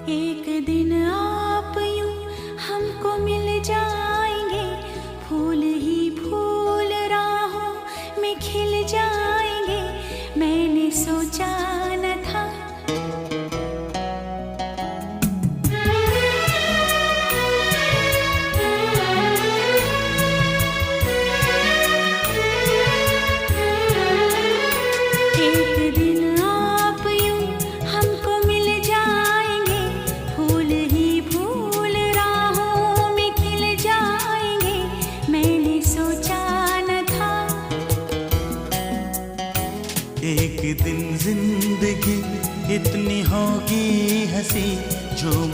एक दिन आप यूं हमको मिल जाएंगे, फूल ही फूल राहों में खिल जाएंगे। मैंने सोचा